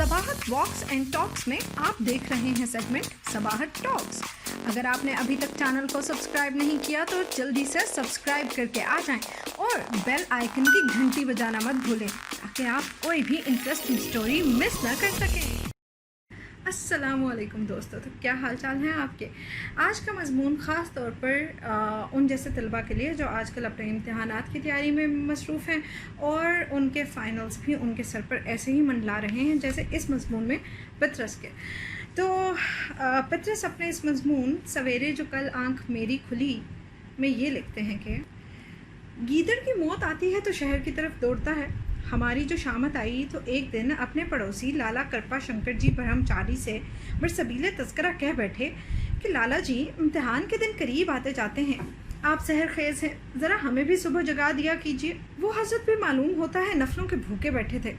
Sabahat walks and talks में आप देख रहे हैं सेगमेंट सबाहत टॉक्स। अगर आपने अभी तक चैनल को सब्सक्राइब नहीं किया तो जल्दी से सब्सक्राइब करके आ जाएं और बेल आइकन की घंटी बजाना मत भूलें ताकि आप कोई भी इंटरेस्टिंग स्टोरी मिस ना कर सकें। अस्सलामुअलैकुम दोस्तों, तो क्या हाल चाल हैं आपके। आज का मज़मून ख़ास तौर पर उन जैसे तलबा के लिए जो आजकल अपने इम्तिहानात की तैयारी में मसरूफ़ हैं और उनके फ़ाइनल्स भी उनके सर पर ऐसे ही मंडला रहे हैं जैसे इस मज़मून में पतरस के। तो पतरस अपने इस मज़मून सवेरे जो कल आँख मेरी खुली में ये लिखते हैं कि गीदड़ की मौत आती है तो शहर की तरफ दौड़ता है। हमारी जो शामत आई तो एक दिन अपने पड़ोसी लाला कृपा शंकर जी ब्रह्मचारी से बरसबीले तस्करा कह बैठे कि लाला जी इम्तिहान के दिन करीब आते जाते हैं, आप सहर खेज़ हैं, ज़रा हमें भी सुबह जगा दिया कीजिए। वो हज़रत भी मालूम होता है नफलों के भूखे बैठे थे।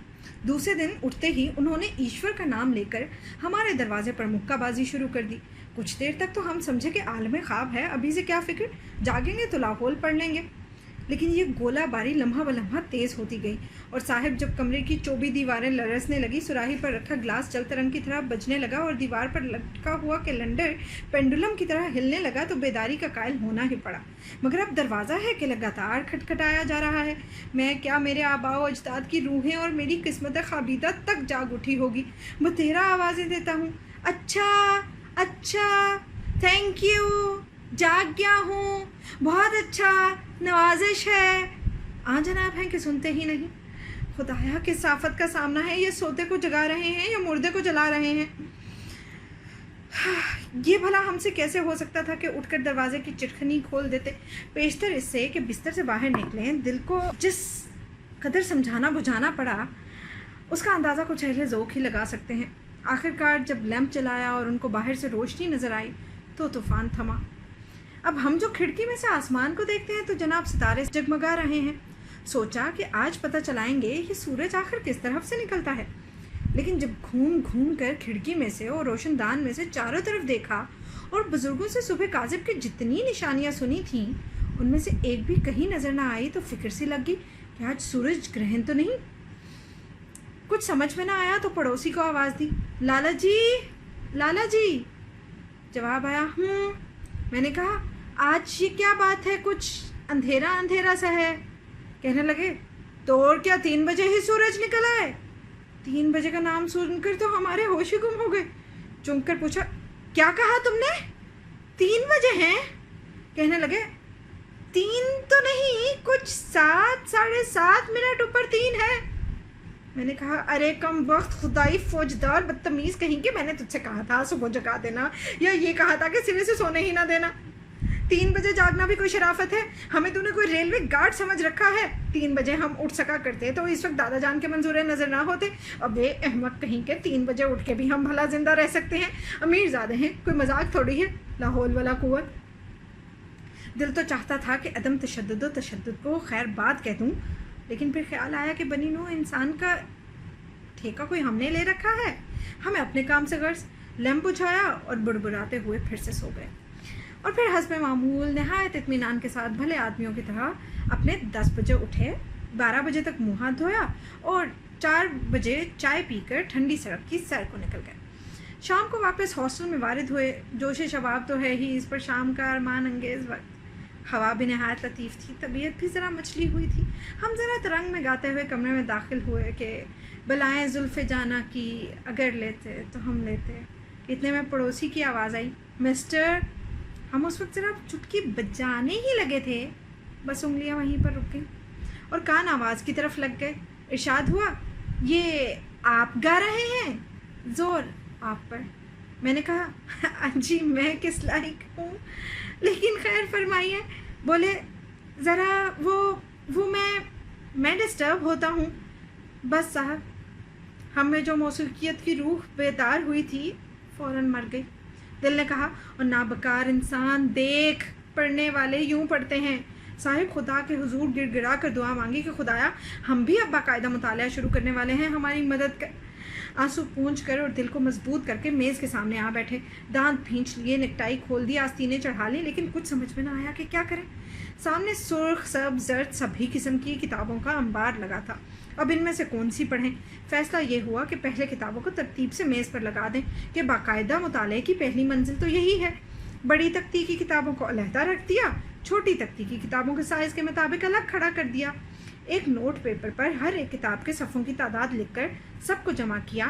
दूसरे दिन उठते ही उन्होंने ईश्वर का नाम लेकर हमारे दरवाजे पर मुक्काबाजी शुरू कर दी। कुछ देर तक तो हम समझे कि आलम ख्वाब है, अभी से क्या फ़िक्र, जागेंगे तो लाहौल पढ़ लेंगे। लेकिन ये गोला बारी लम्हा ब लम्हा तेज़ होती गई और साहिब जब कमरे की चौबी दीवारें लरसने लगी, सुराही पर रखा ग्लास चलतरंग की तरह बजने लगा और दीवार पर लटका हुआ कैलेंडर पेंडुलम की तरह हिलने लगा तो बेदारी का कायल होना ही पड़ा। मगर अब दरवाज़ा है कि लगातार खटखटाया जा रहा है। मैं क्या, मेरे आबाओ अजदाद की रूहें और मेरी किस्मत ख़ाबीदा तक जाग उठी होगी। मैं तेरा आवाज़ें देता हूँ, अच्छा अच्छा, थैंक यू, जाग गया हूँ, बहुत अच्छा, नवाजिश है। जनाब हैं कि सुनते ही नहीं। खुदाया किस साफत का सामना है, ये सोते को जगा रहे हैं या मुर्दे को जला रहे हैं। ये भला हमसे कैसे हो सकता था कि उठकर दरवाजे की चिटखनी खोल देते। पेशतर इससे कि बिस्तर से बाहर निकलें। दिल को जिस कदर समझाना बुझाना पड़ा उसका अंदाज़ा कुछ अहले ज़ौक़ ही लगा सकते हैं। आखिरकार जब लैंप जलाया और उनको बाहर से रोशनी नज़र आई तो तूफ़ान थमा। अब हम जो खिड़की में से आसमान को देखते हैं तो जनाब सितारे जगमगा रहे हैं। सोचा कि आज पता चलाएंगे ये सूरज आखिर किस तरफ से निकलता है। लेकिन जब घूम घूम कर खिड़की में से और रोशनदान में से चारों तरफ देखा और बुज़ुर्गों से सुबह काज़िब की जितनी निशानियां सुनी थीं उनमें से एक भी कहीं नज़र ना आई तो फिक्र सी लग गई कि आज सूरज ग्रहण तो नहीं। कुछ समझ में ना आया तो पड़ोसी को आवाज़ दी, लाला जी, लाला जी। जवाब आया, मैंने कहा, आज ये क्या बात है, कुछ अंधेरा अंधेरा सा है। कहने लगे, तो और क्या, 3 बजे ही सूरज निकला है। 3 बजे का नाम सुनकर तो हमारे होश ही गुम हो गए। चौंक कर पूछा, क्या कहा तुमने, 3 बजे हैं? कहने लगे, 3 तो नहीं, कुछ 7, साढ़े 7 मिनट ऊपर 3 है। मैंने कहा, अरे कम वक्त, खुदाई फौजदार बदतमीज़ कहीं के, मैंने तुझसे कहा था सुबह जगा देना या ये कहा था कि सिरे से सोने ही ना देना। 3 बजे जागना भी कोई शराफत है? हमें तूने कोई रेलवे गार्ड समझ रखा है? 3 बजे हम उठ सका करते तो इस वक्त दादा जान के मंजूरे नज़र ना होते। अबे अहमक कहीं के, 3 बजे उठ के भी हम भला जिंदा रह सकते हैं? अमीर ज़्यादा हैं, कोई मजाक थोड़ी है। लाहौल वाला कुव्वत। दिल तो चाहता था कि अदम तशद्दुद को खैर बात कह दूँ, लेकिन फिर ख्याल आया कि बनी नूं इंसान का ठेका कोई हमने ले रखा है। हमें अपने काम से गर्ज। लैंप बुझाया और बुड़बुड़ाते हुए फिर से सो गए और फिर हस्ब मामूल नहायत इत्मीनान के साथ भले आदमियों की तरह अपने 10 बजे उठे, 12 बजे तक मुँह हाथ धोया और 4 बजे चाय पीकर ठंडी सड़क की सैर को निकल गए। शाम को वापस हॉस्टल में वारिद हुए। जोश शबाब तो है ही, इस पर शाम का अरमान अंगेज़ वक्त। हवा भी नहायत लतीफ़ थी, तबीयत भी ज़रा मछली हुई थी। हम ज़रा तरंग में गाते हुए कमरे में दाखिल हुए कि बलाएँ जुल्फ़े जाना की, अगर लेते तो हम लेते। इतने में पड़ोसी की आवाज़ आई, मिस्टर। हम उस वक्त ज़रा चुटकी बजाने ही लगे थे, बस उंगलियां वहीं पर रुक गईं और कान आवाज़ की तरफ लग गए। इरशाद हुआ, ये आप गा रहे हैं, ज़ोर आप पर। मैंने कहा, जी मैं किस लायक हूँ, लेकिन खैर फरमाइए। बोले, ज़रा वो मैं डिस्टर्ब होता हूँ। बस साहब, हमें जो मौसूकियत की रूह बेदार हुई थी फ़ौरन मर गई। दिल ने कहा, और नाबकार इंसान, देख, पढ़ने वाले यूं पढ़ते हैं। साहिब खुदा के हुजूर गिड़गिड़ा कर दुआ मांगी कि खुदाया हम भी अब बाकायदा मुतालिया शुरू करने वाले हैं, हमारी मदद कर। आंसू पूंछ कर और दिल को मजबूत करके मेज़ के सामने आ बैठे। दांत भींच लिए, नेकटाई खोल दी, आस्तीनें चढ़ा ली, लेकिन कुछ समझ में ना आया कि क्या करें। सामने सुर्ख, सब्ज़, जर्द सभी किस्म की किताबों का अंबार लगा था। अब इनमें से कौन सी पढ़ें। फैसला ये हुआ कि पहले किताबों को तरतीब से मेज़ पर लगा दें कि बाकायदा मुताले की पहली मंजिल तो यही है। बड़ी तख्ती की किताबों को अलहदा रख दिया, छोटी तख्ती की किताबों के साइज़ के मुताबिक अलग खड़ा कर दिया। एक नोट पेपर पर हर एक किताब के सफ़ों की तादाद लिखकर सबको जमा किया।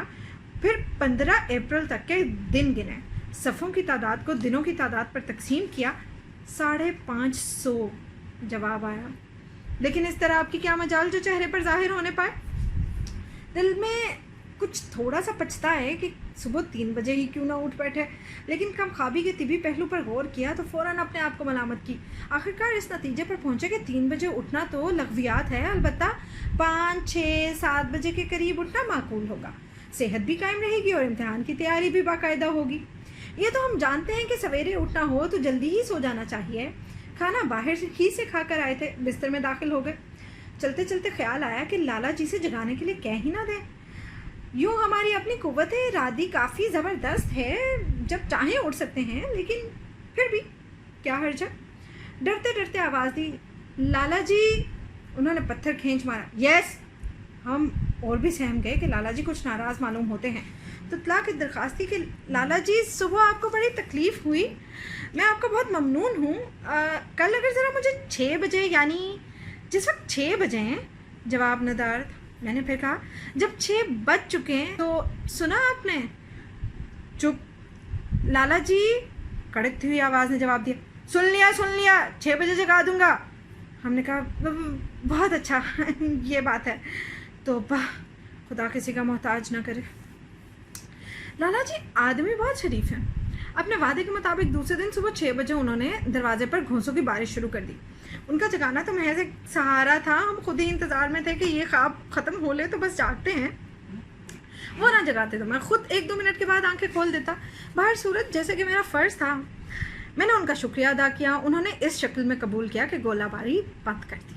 फिर 15 अप्रैल तक के दिन गिने, सफ़ों की तादाद को दिनों की तादाद पर तकसीम किया, 550 जवाब आया। लेकिन इस तरह आपकी क्या मजाल जो चेहरे पर जाहिर होने पाए। दिल में कुछ थोड़ा सा पछता है कि सुबह 3 बजे ही क्यों ना उठ बैठे, लेकिन कम ख्वाबी के तिबी पहलू पर गौर किया तो फ़ौरन अपने आप को मलामत की। आखिरकार इस नतीजे पर पहुंचे कि 3 बजे उठना तो लग़वियात है, अलबत्ता 5, 6, 7 बजे के करीब उठना माकूल होगा। सेहत भी कायम रहेगी और इम्तिहान की तैयारी भी बाकायदा होगी। ये तो हम जानते हैं कि सवेरे उठना हो तो जल्दी ही सो जाना चाहिए। खाना बाहर ही से खाकर आए थे, बिस्तर में दाखिल हो गए। चलते चलते ख्याल आया कि लाला जी से जगाने के लिए कह ही ना दें। यूँ हमारी अपनी कुव्वत इरादी काफ़ी ज़बरदस्त है, जब चाहें उठ सकते हैं, लेकिन फिर भी क्या हर्ज है। डरते डरते आवाज़ दी, लाला जी। उन्होंने पत्थर खींच मारा। यस। हम और भी सहम गए कि लाला जी कुछ नाराज़ मालूम होते हैं, तो इत्तला की दरख्वास्त थी कि लाला जी सुबह आपको बड़ी तकलीफ़ हुई, मैं आपका बहुत ममनून हूँ। कल अगर ज़रा मुझे 6 बजे, यानी जिस वक्त 6 बजे हैं, जवाब नदारद। मैंने फिर कहा, जब 6 बज चुके हैं तो सुना आपने? चुप। लाला जी, कड़कती हुई आवाज़ ने जवाब दिया, सुन लिया, 6 बजे जगा दूंगा। हमने कहा, बहुत अच्छा ये बात है, तो खुदा किसी का मोहताज ना करे। लाला जी आदमी बहुत शरीफ हैं। अपने वादे के मुताबिक दूसरे दिन सुबह 6 बजे उन्होंने दरवाजे पर घोंसों की बारिश शुरू कर दी। उनका जगाना तो महज एक सहारा था, हम खुद ही इंतज़ार में थे कि ये ख्वाब ख़त्म हो ले तो बस जागते हैं। वो ना जगाते तो मैं खुद 1-2 मिनट के बाद आंखें खोल देता। बाहर सूरत जैसे कि मेरा फ़र्ज़ था। मैंने उनका शुक्रिया अदा किया। उन्होंने इस शक्ल में कबूल किया कि गोलाबारी बंद कर दी।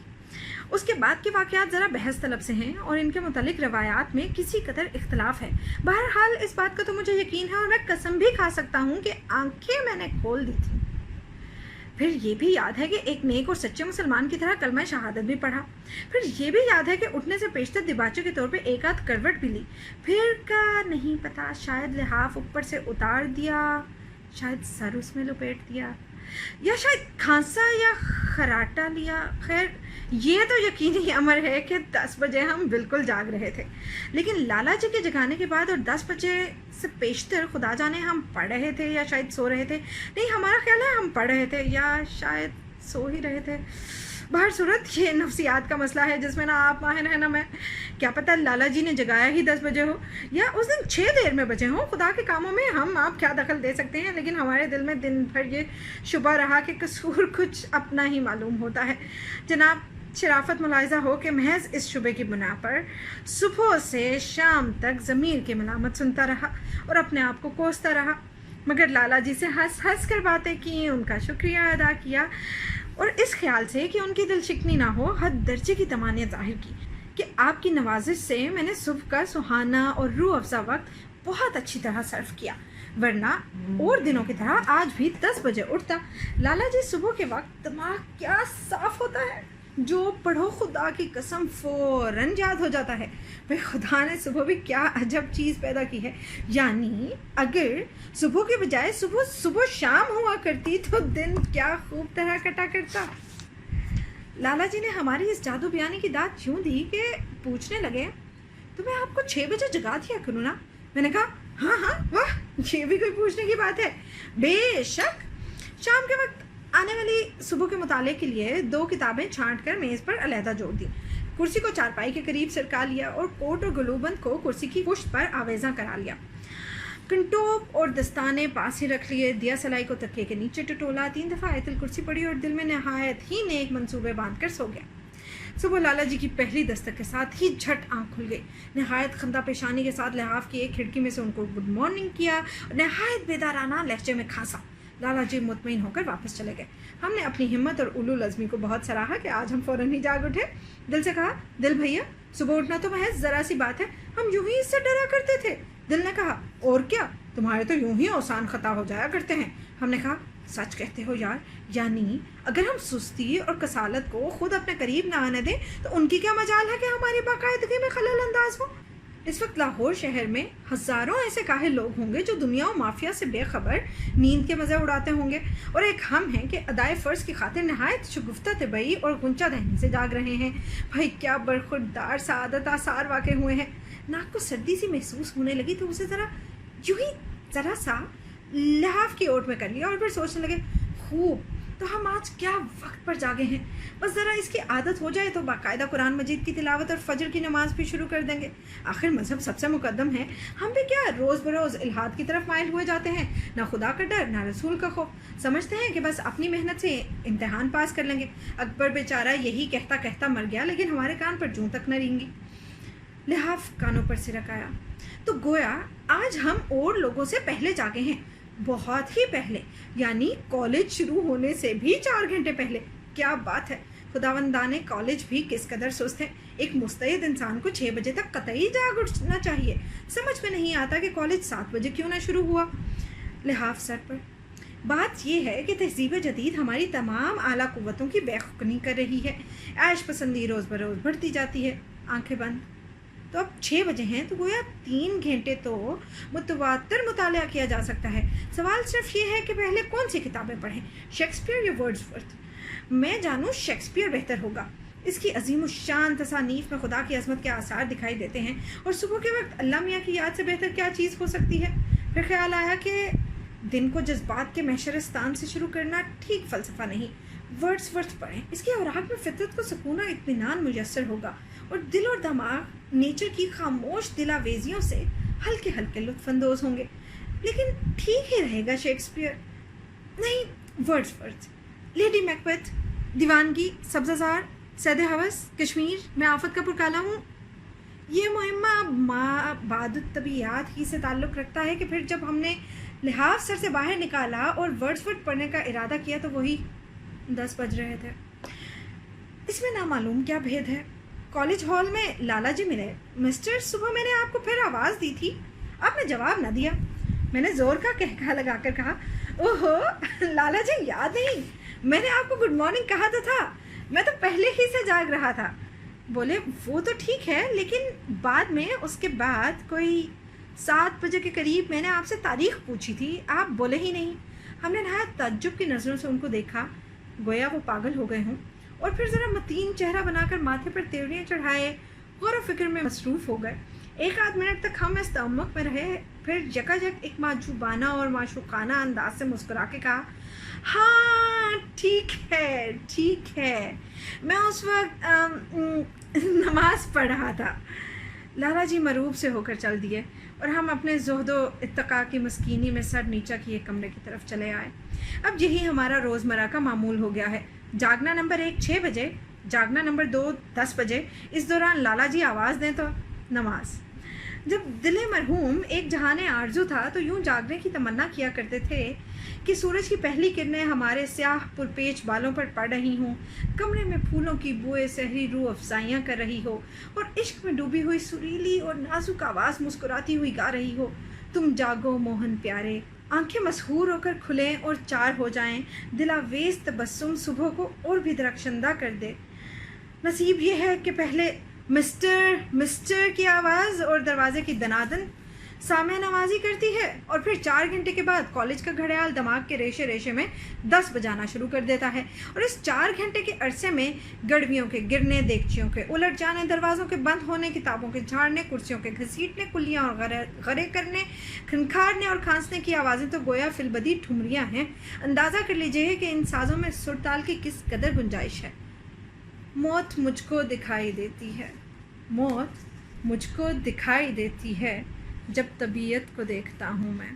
उसके बाद के वाक़यात ज़रा बहस तलब से हैं और इनके मुतालिक रवायात में किसी कदर इख्तलाफ है। बहरहाल इस बात का तो मुझे यकीन है और मैं कसम भी खा सकता हूँ कि आंखें मैंने खोल दी थी। फिर ये भी याद है कि एक नेक और सच्चे मुसलमान की तरह कलमा शहादत भी पढ़ा। फिर ये भी याद है कि उठने से पेशतर दिबाचे के तौर पे एक आध करवट भी ली। फिर का नहीं पता, शायद लिहाफ ऊपर से उतार दिया, शायद सर उसमें लपेट दिया, या शायद खांसा या खराटा लिया। खैर ये तो यकीनी अमर है कि 10 बजे हम बिल्कुल जाग रहे थे, लेकिन लाला जी के जगाने के बाद और 10 बजे से पेशतर खुदा जाने हम पढ़ रहे थे या शायद सो रहे थे। नहीं, हमारा ख्याल है हम पढ़ रहे थे या शायद सो ही रहे थे। बाहर सूरत ये नफ्सियात का मसला है जिसमें ना आप माहिर हैं ना मैं। क्या पता लाला जी ने जगाया ही 10 बजे हो या उस दिन 6 देर में बजे हो। खुदा के कामों में हम आप क्या दखल दे सकते हैं, लेकिन हमारे दिल में दिन भर ये शुबा रहा कि कसूर कुछ अपना ही मालूम होता है। जनाब शराफत मुलाहिजा हो कि महज इस शुबे की बुना पर सुबह से शाम तक ज़मीर की मलामत सुनता रहा और अपने आप को कोसता रहा, मगर लाला जी से हंस हंस कर बातें की, उनका शुक्रिया अदा किया और इस ख्याल से कि उनकी दिल शिकनी ना हो हद दर्जे की तमानियत ज़ाहिर की कि आपकी नवाजिश से मैंने सुबह का सुहाना और रूह अफ़ज़ा वक्त बहुत अच्छी तरह सर्व किया, वरना और दिनों की तरह आज भी 10 बजे उठता। लाला जी सुबह के वक्त दिमाग क्या साफ़ होता है, जो पढ़ो खुदा की कसम फ़ौरन याद हो जाता है। भाई खुदा ने सुबह भी क्या अजब चीज़ पैदा की है, यानी अगर सुबह के बजाय सुबह सुबह शाम हुआ करती तो दिन क्या खूब तरह कटा करता। लाला जी ने हमारी इस जादू बयानी की दाद यूँ दी कि पूछने लगे, तो मैं आपको 6 बजे जगा दिया करूँ ना? मैंने कहा हाँ, वाह, ये भी कोई पूछने की बात है। बेशक। शाम के वक्त आने वाली सुबह के मुताले के लिए 2 किताबें छांट कर मेज़ पर अलहदा जोड़ दी, कुर्सी को चारपाई के करीब सरका लिया और कोट और गलूबंद को कुर्सी की पुश्त पर आवेज़ा करा लिया। कंटोप और दस्ताने पास ही रख लिए, दिया सलाई को तकिए के नीचे टटोला, 3 दफ़ा आयतुल कुर्सी पड़ी और दिल में नहायत ही नेक मंसूबे बांध कर सो गया। सुबह लाला जी की पहली दस्तक के साथ ही झट आँख खुल गई। नहायत खंदा पेशानी के साथ लिहाफ की एक खिड़की में से उनको गुड मॉर्निंग किया और नहायत बेदाराना लहजे में खांसा। लाला जी मुतमईन होकर वापस चले गए। हमने अपनी हिम्मत और उलूल अज़मी को बहुत सराहा कि आज हम फ़ौरन ही जाग उठे। दिल से कहा, दिल भैया सुबह उठना तो महज ज़रा सी बात है, हम यूं ही इससे डरा करते थे। दिल ने कहा, और क्या, तुम्हारे तो यूं ही आसान ख़ता हो जाया करते हैं। हमने कहा, سچ کہتے ہو یار، یعنی اگر ہم سستی اور کسالت کو خود اپنے قریب نہ آنے دیں تو ان کی کیا مجال ہے کہ ہماری باقاعدگی میں خلل انداز ہو؟ اس وقت لاہور شہر میں ہزاروں ایسے کاہل لوگ ہوں گے جو دنیا و مافیا سے بے خبر نیند کے مزے اڑاتے ہوں گے، اور ایک ہم ہیں کہ ادائے فرض کی خاطر نہایت شگفتہ طبعی اور غنچہ دہنی سے جاگ رہے ہیں۔ بھائی کیا برخوردار سعادت آثار واقع ہوئے ہیں۔ ناک کو سردی سی محسوس ہونے لگی تو اسے ذرا سا لحاف کی اوٹ میں کر لیا اور پھر سوچنے لگے خوب، تو ہم آج کیا وقت پر جاگے ہیں، بس ذرا اس کی عادت ہو جائے تو باقاعدہ قرآن مجید کی تلاوت اور فجر کی نماز بھی شروع کر دیں گے۔ آخر مذہب سب سے مقدم ہے، ہم بھی کیا روز بروز الحاد کی طرف مائل ہوئے جاتے ہیں، نہ خدا کا ڈر نہ رسول کا خوف، سمجھتے ہیں کہ بس اپنی محنت سے امتحان پاس کر لیں گے۔ اکبر بیچارہ یہی کہتا کہتا مر گیا، لیکن ہمارے کان پر جوں تک نہ رینگی۔ لحاف کانوں پر سرکایا تو گویا آج ہم اور لوگوں سے پہلے جاگے ہیں، بہت ہی پہلے، یعنی کالج شروع ہونے سے بھی 4 گھنٹے پہلے۔ کیا بات ہے، خداوندان کالج بھی کس قدر سست ہے۔ ایک مستعد انسان کو 6 بجے تک قطعی جاگ اٹھنا چاہیے۔ سمجھ میں نہیں آتا کہ کالج 7 بجے کیوں نہ شروع ہوا۔ لحاف سر پر۔ بات یہ ہے کہ تہذیب جدید ہماری تمام اعلیٰ قوتوں کی بےخکنی کر رہی ہے، عیش پسندی روز بروز بڑھتی جاتی ہے۔ آنکھیں بند۔ تو اب 6 بجے ہیں تو گویا 3 گھنٹے تو متواتر مطالعہ کیا جا سکتا ہے۔ سوال صرف یہ ہے کہ پہلے کون سی کتابیں پڑھیں، شیکسپیئر یا ورڈزورتھ؟ میں جانوں شیکسپیئر بہتر ہوگا۔ اس کی عظیم الشان تصانیف میں خدا کی عظمت کے آثار دکھائی دیتے ہیں، اور صبح کے وقت اللہ میاں کی یاد سے بہتر کیا چیز ہو سکتی ہے؟ پھر خیال آیا کہ دن کو جذبات کے محشرستان سے شروع کرنا ٹھیک فلسفہ نہیں، ورڈزورتھ پڑھیں، اس کے اوراق میں فطرت کو سکون و اطمینان میسر ہوگا، اور دل اور دماغ نیچر کی خاموش دلاویزیوں سے ہلکے ہلکے لطف اندوز ہوں گے۔ لیکن ٹھیک ہی رہے گا شیکسپیئر، نہیں ورڈزورتھ۔ لیڈی میکبیتھ، دیوانگی، سبزہ زار، سید ہوس، کشمیر، میں آفت کا پرکالا ہوں۔ یہ مہمہ بعد الطبیعیات ہی سے تعلق رکھتا ہے کہ پھر جب ہم نے لحاف سر سے باہر نکالا اور ورڈزورتھ پڑھنے کا ارادہ کیا تو وہی 10 بج رہے تھے۔ اس میں نامعلوم کیا بھید ہے۔ کالج ہال میں لالا جی ملے۔ مسٹر، صبح میں نے آپ کو پھر آواز دی تھی، آپ نے جواب نہ دیا۔ میں نے زور کا کہکہا لگا کر کہا، اوہو لالا جی یاد نہیں، میں نے آپ کو گڈ مارننگ کہا تھا، میں تو پہلے ہی سے جاگ رہا تھا۔ بولے وہ تو ٹھیک ہے، لیکن بعد میں اس کے بعد کوئی 7 بجے کے قریب میں نے آپ سے تاریخ پوچھی تھی، آپ بولے ہی نہیں۔ ہم نے نہایت تعجب کی نظروں سے ان کو دیکھا، گویا وہ پاگل ہو گئے ہوں، اور پھر ذرا متین چہرہ بنا کر ماتھے پر تیوریاں چڑھائے غور و فکر میں مصروف ہو گئے۔ 1 آدھ منٹ تک ہم اس تعمق میں رہے، پھر یکا یک ایک معجوبانہ اور معشوقانہ انداز سے مسکرا کے کہا، ہاں ٹھیک ہے، میں اس وقت نماز پڑھ رہا تھا۔ لالا جی مروب سے ہو کر چل دیے، اور ہم اپنے زہد و اتقاء کی مسکینی میں سر نیچا کیے کمرے کی طرف چلے آئے۔ اب یہی ہمارا روزمرہ کا معمول ہو گیا ہے، جاگنا نمبر 1 6 بجے، جاگنا نمبر 2 10 بجے، اس دوران لالا جی آواز دیں تو نماز۔ جب دل مرحوم ایک جہان آرزو تھا تو یوں جاگنے کی تمنا کیا کرتے تھے کہ سورج کی پہلی کرنیں ہمارے سیاہ پرپیچ بالوں پر پڑ رہی ہوں، کمرے میں پھولوں کی بوئے سحری روح افزائیاں کر رہی ہو، اور عشق میں ڈوبی ہوئی سریلی اور نازک آواز مسکراتی ہوئی گا رہی ہو، تم جاگو موہن پیارے، آنکھیں مسحور ہو کر کھلیں اور 4 ہو جائیں، دلاویز تبسم صبح کو اور بھی درخشندہ کر دے۔ نصیب یہ ہے کہ پہلے مسٹر کی آواز اور دروازے کی دنادن سامع نوازی کرتی ہے، اور پھر 4 گھنٹے کے بعد کالج کا گھڑیال دماغ کے ریشے ریشے میں 10 بجانا شروع کر دیتا ہے، اور اس 4 گھنٹے کے عرصے میں گڑویوں کے گرنے، دیگچیوں کے الٹ جانے، دروازوں کے بند ہونے، کتابوں کے جھاڑنے، کرسیوں کے گھسیٹنے، کلیاں اور غرے کرنے، کھنکھارنے اور کھانسنے کی آوازیں تو گویا فی البدی ٹھمریاں ہیں۔ اندازہ کر لیجئے کہ ان سازوں میں سر تال کی کس قدر گنجائش ہے۔ موت مجھ کو دکھائی دیتی ہے، موت مجھ کو دکھائی دیتی ہے جب طبیعت کو دیکھتا ہوں میں۔